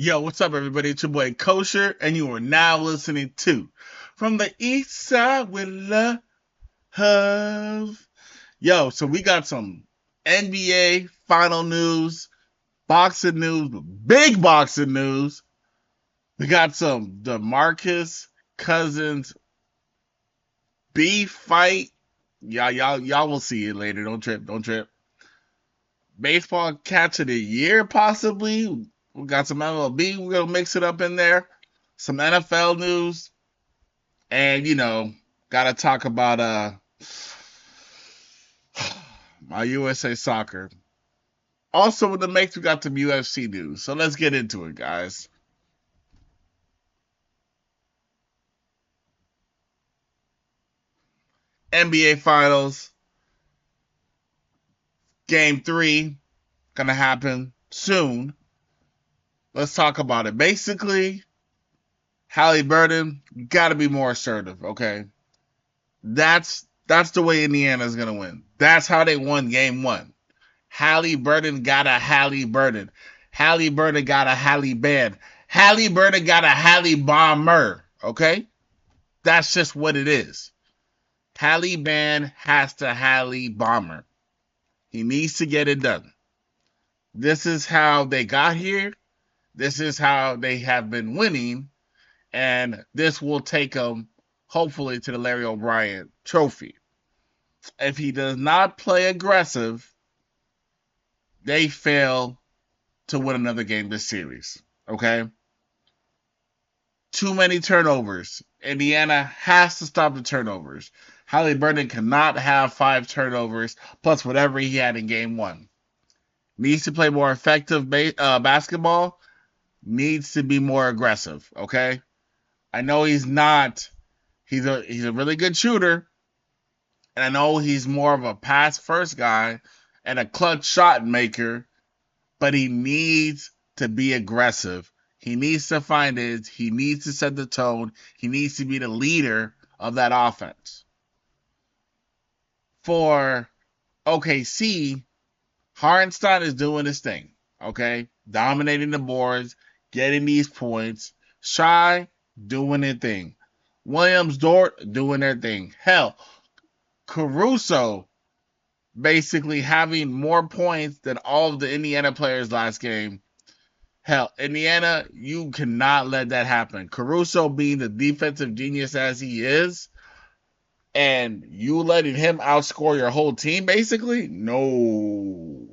Yo, what's up, everybody? It's your boy Kosher, and you are now listening to From the East Side with Love. Yo, so we got some NBA final news, boxing news, big boxing news. We got some DeMarcus Cousins beef fight. Y'all will see it later. Don't trip. Baseball catch of the year, possibly. We got some MLB. We're going to mix it up in there. Some NFL news. And, got to talk about my USA soccer. Also, in the mix, we got some UFC news. So let's get into it, guys. NBA Finals. Game 3. Going to happen soon. Let's talk about it. Basically, Halliburton, you got to be more assertive, okay? That's the way Indiana's going to win. That's how they won game 1. Halliburton got a Halliburton. Halliburton got a Halliban. Halliburton got a Hallie Bomber, okay? That's just what it is. Halliban has to Hallie Bomber. He needs to get it done. This is how they got here. This is how they have been winning, and this will take them, hopefully, to the Larry O'Brien trophy. If he does not play aggressive, they fail to win another game this series, okay? Too many turnovers. Indiana has to stop the turnovers. Halliburton cannot have 5 turnovers, plus whatever he had in game 1. Needs to play more effective basketball. Needs to be more aggressive, okay? I know he's not. He's a really good shooter, and I know he's more of a pass-first guy and a clutch shot maker, but he needs to be aggressive. He needs to find it. He needs to set the tone. He needs to be the leader of that offense. For OKC, Hartenstein is doing his thing, okay? Dominating the boards, getting these points. Shy, doing their thing. Williams, Dort, doing their thing. Hell, Caruso basically having more points than all of the Indiana players last game. Hell, Indiana, you cannot let that happen. Caruso being the defensive genius as he is, and you letting him outscore your whole team, basically? No.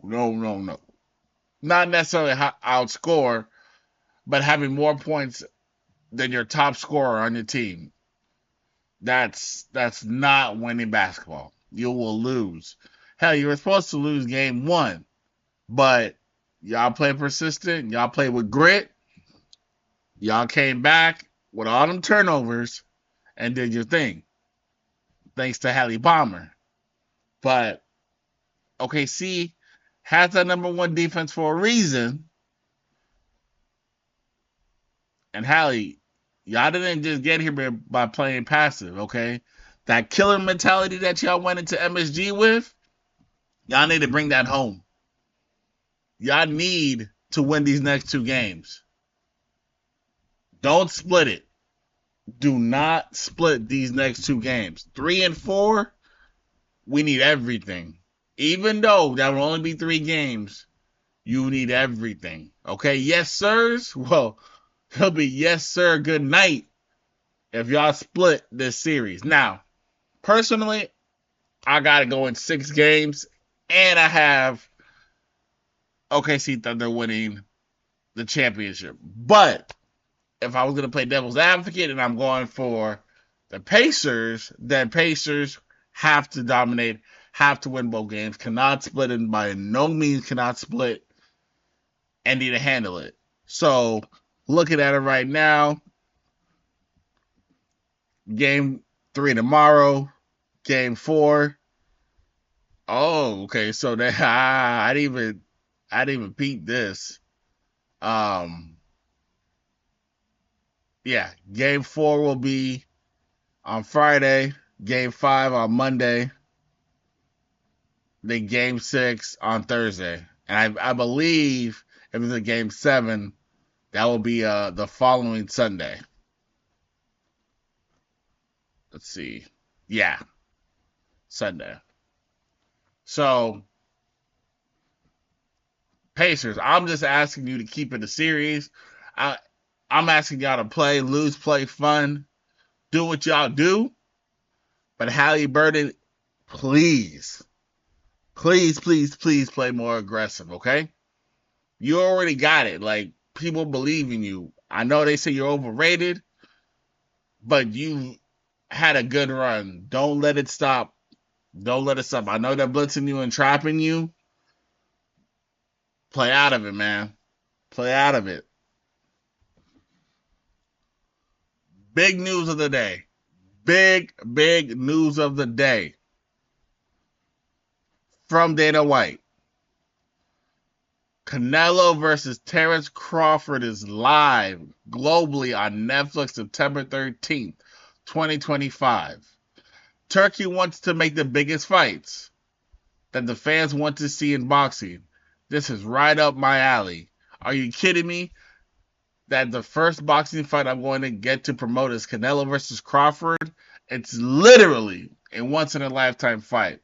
Not necessarily outscore, but having more points than your top scorer on your team. That's not winning basketball. You will lose. Hell, you were supposed to lose game 1, but y'all play persistent. Y'all play with grit. Y'all came back with all them turnovers and did your thing. Thanks to Hallie Bomber. But OKC has that number 1 defense for a reason. And Hallie, y'all didn't just get here by playing passive, okay? That killer mentality that y'all went into MSG with, y'all need to bring that home. Y'all need to win these next 2 games. Don't split it. Do not split these next 2 games. 3 and 4, we need everything. Even though that will only be 3 games, you need everything. Okay? Yes, sirs? Well, it'll be yes, sir, good night if y'all split this series. Now, personally, I got to go in 6 games, and I have OKC Thunder winning the championship. But if I was going to play devil's advocate and I'm going for the Pacers, then Pacers have to dominate, have to win both games, cannot split, and by no means cannot split and need to handle it. So, looking at it right now, game 3 tomorrow, game 4. Oh, okay. So that I didn't even peep this. Yeah, game 4 will be on Friday, game 5 on Monday, then game 6 on Thursday. And I believe if it's a game 7, That will be the following Sunday. Let's see. Yeah, Sunday. So, Pacers, I'm just asking you to keep it a series. I'm asking y'all to play, lose, play fun, do what y'all do. But Halliburton, please, please, please, please play more aggressive, okay? You already got it. Like, people believe in you. I know they say you're overrated, but you had a good run. Don't let it stop. Don't let it stop. I know they're blitzing you and trapping you. Play out of it, man. Play out of it. Big news of the day. Big news of the day. From Dana White. Canelo versus Terrence Crawford is live globally on Netflix September 13th, 2025. Turkey wants to make the biggest fights that the fans want to see in boxing. This is right up my alley. Are you kidding me? That the first boxing fight I'm going to get to promote is Canelo versus Crawford. It's literally a once in a lifetime fight.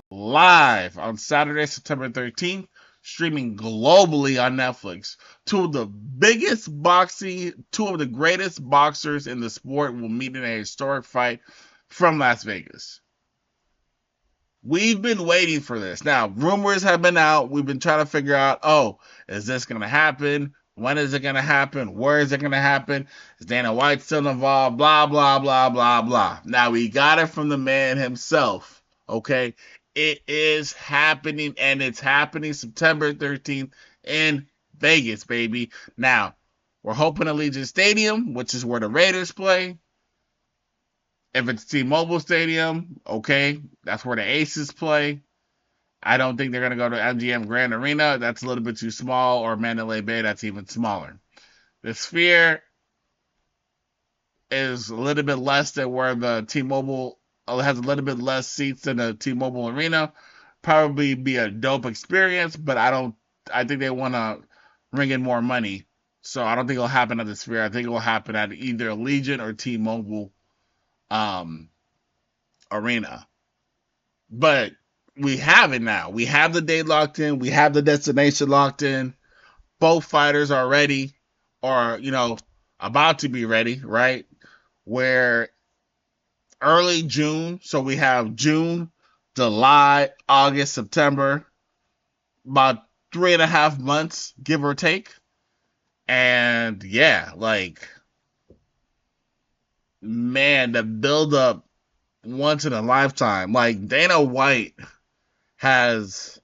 Live on Saturday, September 13th, streaming globally on Netflix. Two of the greatest boxers in the sport will meet in a historic fight from Las Vegas. We've been waiting for this. Now, rumors have been out. We've been trying to figure out, is this going to happen? When is it going to happen? Where is it going to happen? Is Dana White still involved? Blah, blah, blah, blah, blah. Now, we got it from the man himself, okay? It is happening, and it's happening September 13th in Vegas, baby. Now, we're hoping Allegiant Stadium, which is where the Raiders play. If it's T-Mobile Stadium, okay, that's where the Aces play. I don't think they're going to go to MGM Grand Arena. That's a little bit too small, or Mandalay Bay, that's even smaller. The Sphere is a little bit less than where the T-Mobile has a little bit less seats than the T-Mobile Arena. Probably be a dope experience, but I think they want to ring in more money. So I don't think it'll happen at the Sphere. I think it will happen at either Allegiant or T-Mobile Arena. But we have it now. We have the date locked in. We have the destination locked in. Both fighters are ready, or, about to be ready, right? Where early June, so we have June, July, August, September, about 3.5 months, give or take. And yeah, man, the build up once in a lifetime. Like, Dana White has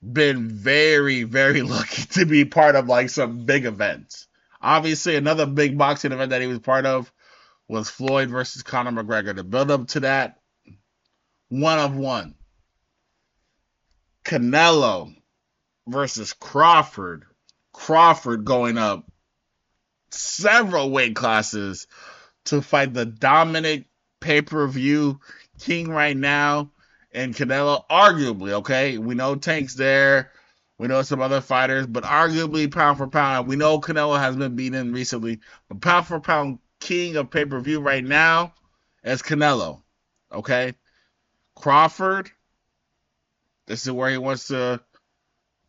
been very, very lucky to be part of some big events. Obviously, another big boxing event that he was part of was Floyd versus Conor McGregor. The build up to that, one of one. Canelo versus Crawford. Crawford going up several weight classes to fight the dominant pay-per-view king right now, and Canelo, arguably, okay? We know Tank's there. We know some other fighters, but arguably pound for pound, we know Canelo has been beaten recently, but pound for pound king of pay-per-view right now is Canelo, okay? Crawford, this is where he wants to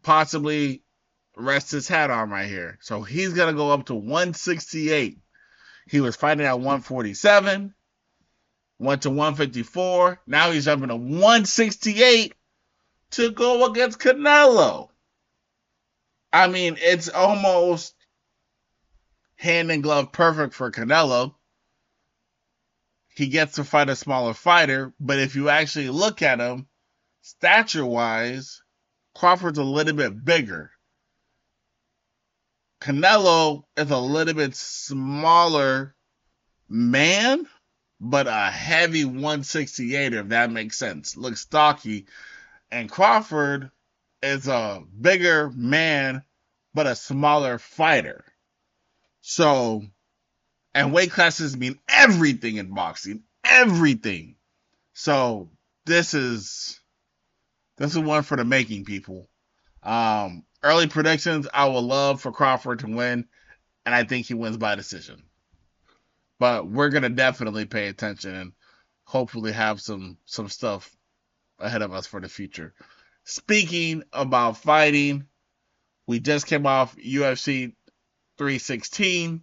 possibly rest his hat on right here. So he's going to go up to 168. He was fighting at 147, went to 154. Now he's jumping to 168 to go against Canelo. I mean, it's almost hand in glove perfect for Canelo. He gets to fight a smaller fighter, but if you actually look at him, stature-wise, Crawford's a little bit bigger. Canelo is a little bit smaller man, but a heavy 168, if that makes sense. Looks stocky. And Crawford is a bigger man, but a smaller fighter. So, and weight classes mean everything in boxing. Everything. So, this is one for the making, people. Early predictions, I would love for Crawford to win, and I think he wins by decision. But we're gonna definitely pay attention and hopefully have some stuff ahead of us for the future. Speaking about fighting, we just came off UFC 316.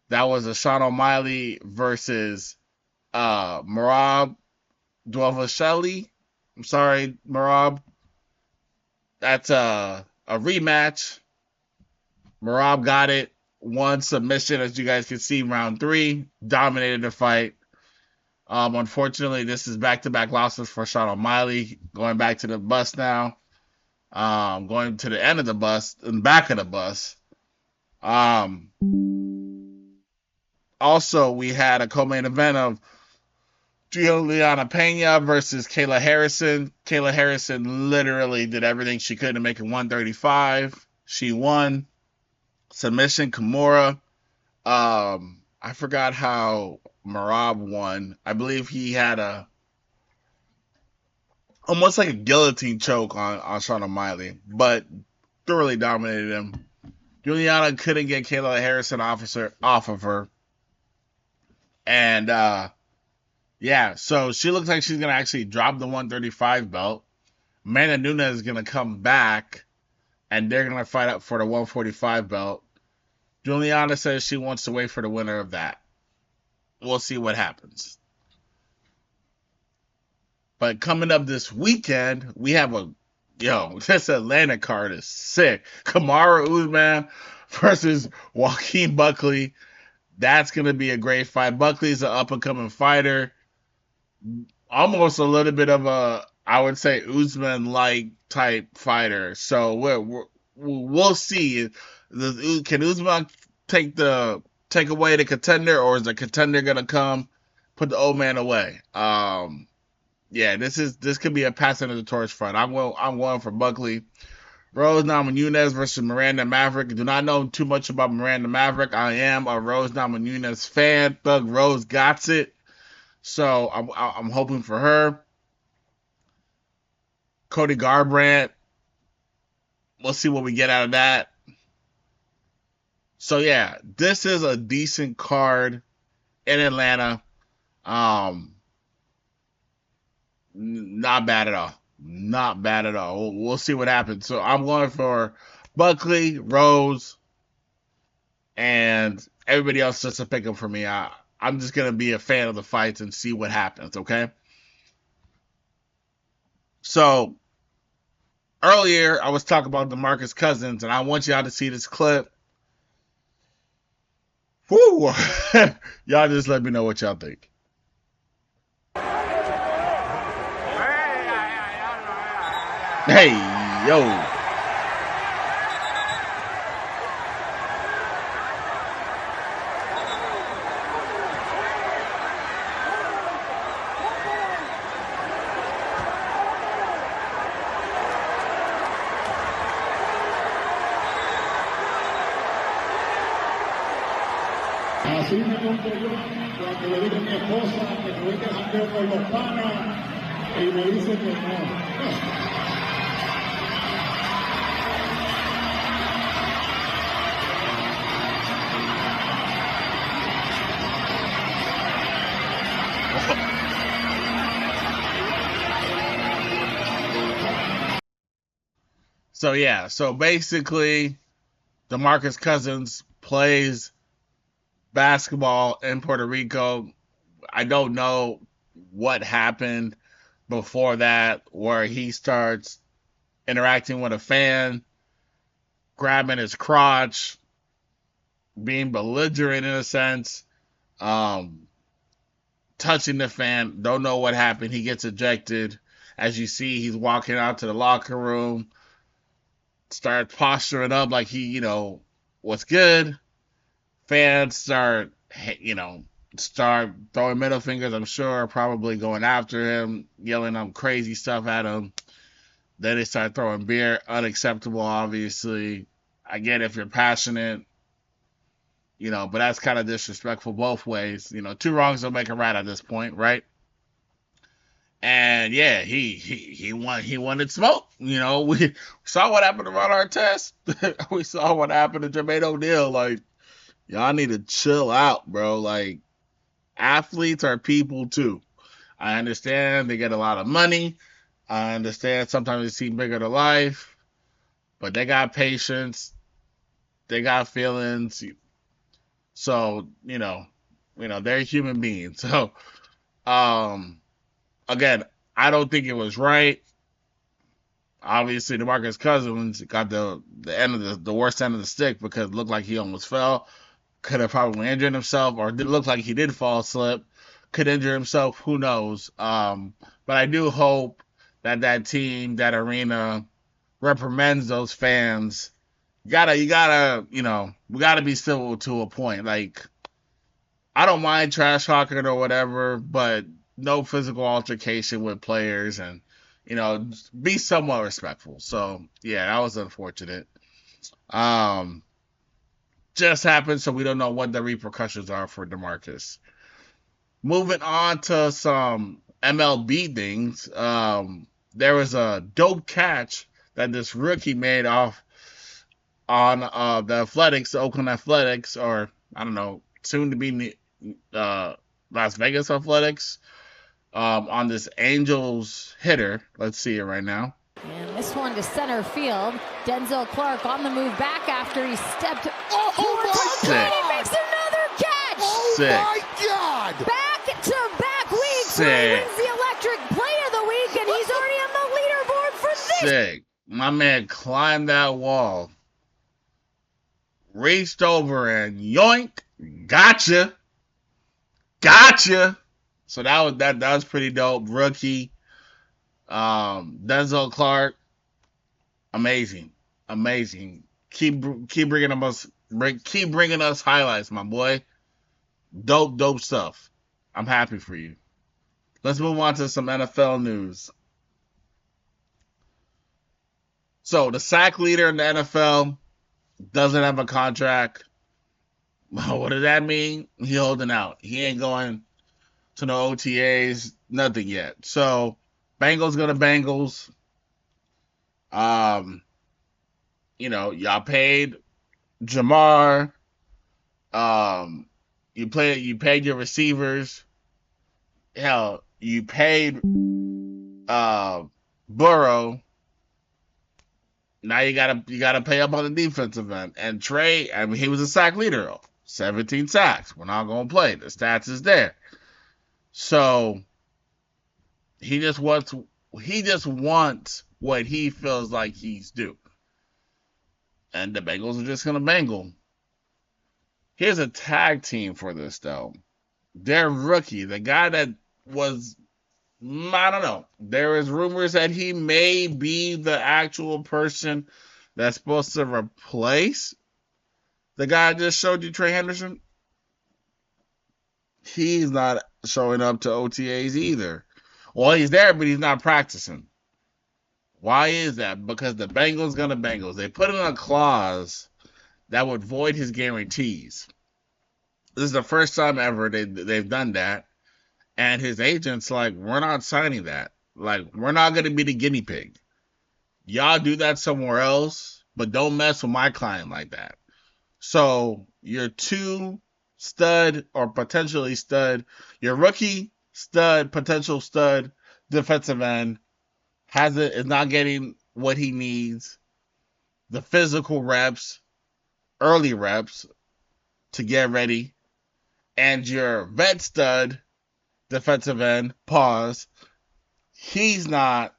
That was a Sean O'Malley versus Merab Dvalishvili. I'm sorry, Merab. That's a rematch. Merab got it. One submission, as you guys can see, round 3. Dominated the fight. Unfortunately, this is back-to-back losses for Sean O'Malley. Going back to the bus now. Going to the end of the bus and back of the bus. Also, we had a co-main event of Juliana Pena versus Kayla Harrison. Kayla Harrison literally did everything she could to make it 135. She won. Submission, Kimura. I forgot how Merab won. I believe he had almost like a guillotine choke on Sean O'Malley, but thoroughly dominated him. Juliana couldn't get Kayla Harrison off of her. And yeah, so she looks like she's gonna actually drop the 135 belt. Amanda Nunes is gonna come back, and they're gonna fight up for the 145 belt. Juliana says she wants to wait for the winner of that. We'll see what happens. But coming up this weekend, we have this Atlanta card is sick. Kamaru Usman versus Joaquin Buckley. That's going to be a great fight. Buckley's an up-and-coming fighter. Almost a little bit of a, I would say, Usman-like type fighter. So we'll see. Can Usman take away the contender, or is the contender going to come put the old man away? Yeah, this could be a passing of the torch fight. I'm going for Buckley. Rose Namajunas versus Miranda Maverick. I do not know too much about Miranda Maverick. I am a Rose Namajunas fan. Thug Rose got it, so I'm hoping for her. Cody Garbrandt. We'll see what we get out of that. So yeah, this is a decent card in Atlanta. Not bad at all. Not bad at all. We'll see what happens. So I'm going for Buckley, Rose, and everybody else just to pick them for me. I'm just going to be a fan of the fights and see what happens, okay? So earlier I was talking about DeMarcus Cousins, and I want y'all to see this clip. Woo! Y'all just let me know what y'all think. Hey, yo. Así me pongo yo cuando le digo a mi esposa que voy de jangueo con los panas y me dice que no. So yeah, so basically DeMarcus Cousins plays basketball in Puerto Rico. I don't know what happened before that where he starts interacting with a fan, grabbing his crotch, being belligerent in a sense, touching the fan. Don't know what happened. He gets ejected. As you see, he's walking out to the locker room, starts posturing up like he, what's good. Fans start throwing middle fingers, I'm sure, probably going after him, yelling crazy stuff at him. Then they start throwing beer. Unacceptable, obviously. I get if you're passionate, but that's kind of disrespectful both ways. Two wrongs don't make a right at this point, right? And yeah, he wanted smoke. You know, we saw what happened to Ron Artest. We saw what happened to Jermaine O'Neal. Like, y'all need to chill out, bro. Like, athletes are people too. I understand they get a lot of money. I understand sometimes they seem bigger than life, but they got patience. They got feelings. So, they're human beings. So, um, again, I don't think it was right. Obviously, DeMarcus Cousins got the end of the worst end of the stick because it looked like he almost fell. Could have probably injured himself, or it looked like he did fall slip. Could injure himself. Who knows? But I do hope that team, that arena, reprimands those fans. We gotta be civil to a point. Like, I don't mind trash talking or whatever, but no physical altercation with players, and be somewhat respectful. So yeah, that was unfortunate. Um, just happened, so we don't know what the repercussions are for DeMarcus. Moving on to some MLB things. There was a dope catch that this rookie made off on the Athletics, the Oakland Athletics, or I don't know, soon to be Las Vegas Athletics, on this Angels hitter. Let's see it right now. And this one to center field. Denzel Clark on the move back after he stepped. Oh my God! He makes another catch. Oh Sick. my God! Back-to-back weeks. Sick. Where he wins the Electric Play of the Week, and he's already on the leaderboard for this. Sick. My man climbed that wall, reached over and yoink, gotcha. So that was pretty dope. Rookie, Denzel Clark, amazing. Keep bringing us highlights, my boy. Dope stuff. I'm happy for you. Let's move on to some NFL news. So the sack leader in the NFL doesn't have a contract. What does that mean? He holding out. He ain't going to no OTAs, nothing yet. So Bengals go to Bengals. Y'all paid Jamar. You paid your receivers. Hell, you paid Burrow. Now you gotta pay up on the defensive end. And Trey, I mean, he was a sack leader. 17 sacks. We're not gonna play. The stats is there. So he just wants what he feels like he's due. And the Bengals are just gonna bangle. Here's a tag team for this though. Their rookie, the guy that was, I don't know. There is rumors that he may be the actual person that's supposed to replace the guy I just showed you, Trey Henderson. He's not showing up to OTAs either. Well, he's there, but he's not practicing. Why is that? Because the Bengals gonna Bengals. They put in a clause that would void his guarantees. This is the first time ever they've done that. And his agent's like, we're not signing that. Like, we're not going to be the guinea pig. Y'all do that somewhere else, but don't mess with my client like that. So your two stud or potentially stud, your rookie stud, potential stud defensive end is not getting what he needs. The physical reps, early reps to get ready. And your vet stud defensive end, he's not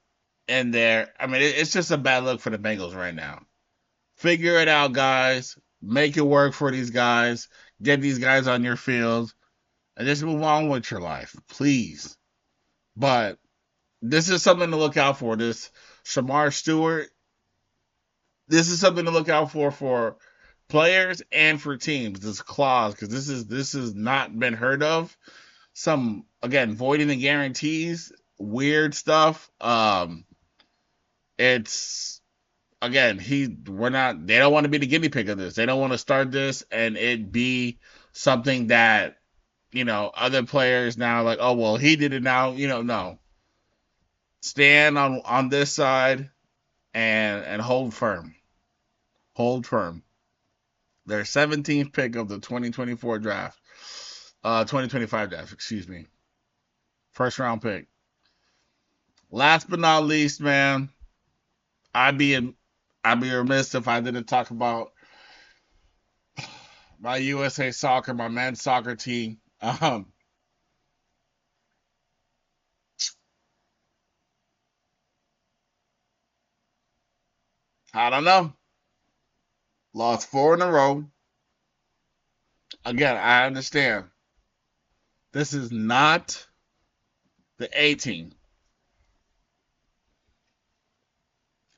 in there. I mean, it's just a bad look for the Bengals right now. Figure it out, guys. Make it work for these guys. Get these guys on your field. And just move on with your life, please. But this is something to look out for. This Shamar Stewart, this is something to look out for players and for teams. This clause, because this has not been heard of. Some, again, voiding the guarantees, weird stuff. It's, again, they don't want to be the guinea pig of this. They don't want to start this and it be something that, other players now like, oh, well, he did it now, no. stand on this side and hold firm. Hold firm. Their 17th pick of the 2024 draft. 2025 draft, excuse me. First round pick. Last but not least, man, I'd be remiss if I didn't talk about my USA Soccer, my men's soccer team. I don't know. Lost 4 in a row. Again, I understand. This is not the A team.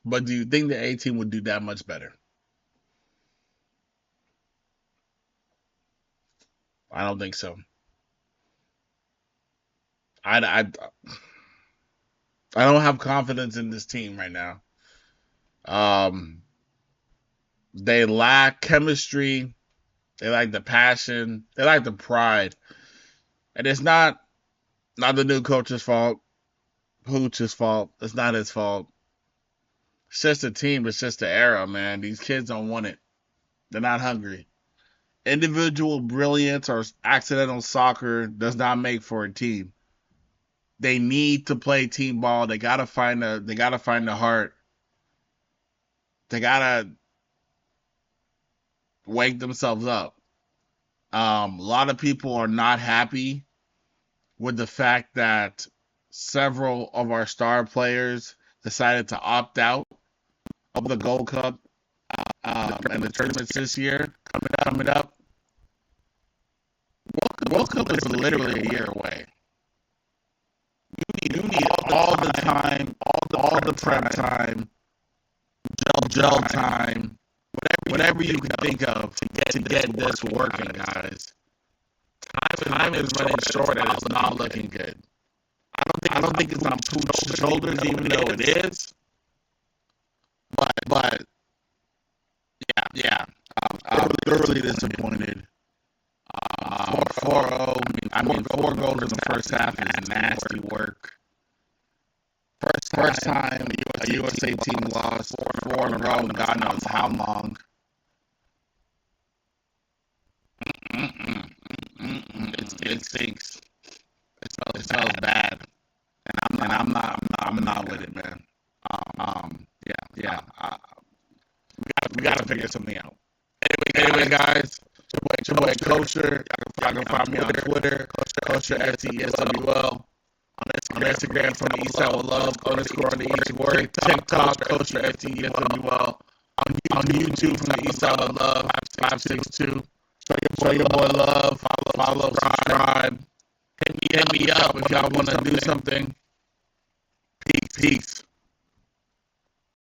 But do you think the A team would do that much better? I don't think so. I don't have confidence in this team right now. They lack chemistry. They lack the passion. They lack the pride. And it's not the new coach's fault. Hooch's fault. It's not his fault. It's just the team. It's just the era, man. These kids don't want it. They're not hungry. Individual brilliance or accidental soccer does not make for a team. They need to play team ball. They gotta find the heart. They gotta wake themselves up. A lot of people are not happy with the fact that several of our star players decided to opt out of the Gold Cup and the tournaments this year coming up. World Cup is literally a year away. You need all the time, all the prep time, gel time, whatever you can think of to get this working, guys. Time is running short and it's not looking good. I don't think it's on Pooch's shoulders, even though it is. But yeah, I'm thoroughly disappointed. 4-0. I mean, 4 goals in the first half is nasty work. First time a USA team lost 4 in a row, and God knows how long. It stinks. It smells bad, and I'm not with it, man. Yeah. We gotta figure something out. Anyway, guys. Your boy Kosher. Y'all can find me on Twitter, Kosher FTESWL. On Instagram, from the East Side with Love, _ on the East Word. TikTok, Kosher FTESWL. On YouTube, from the East Side with Love, 562. Show your boy love. Follow, subscribe. Hit me up if y'all want to do something.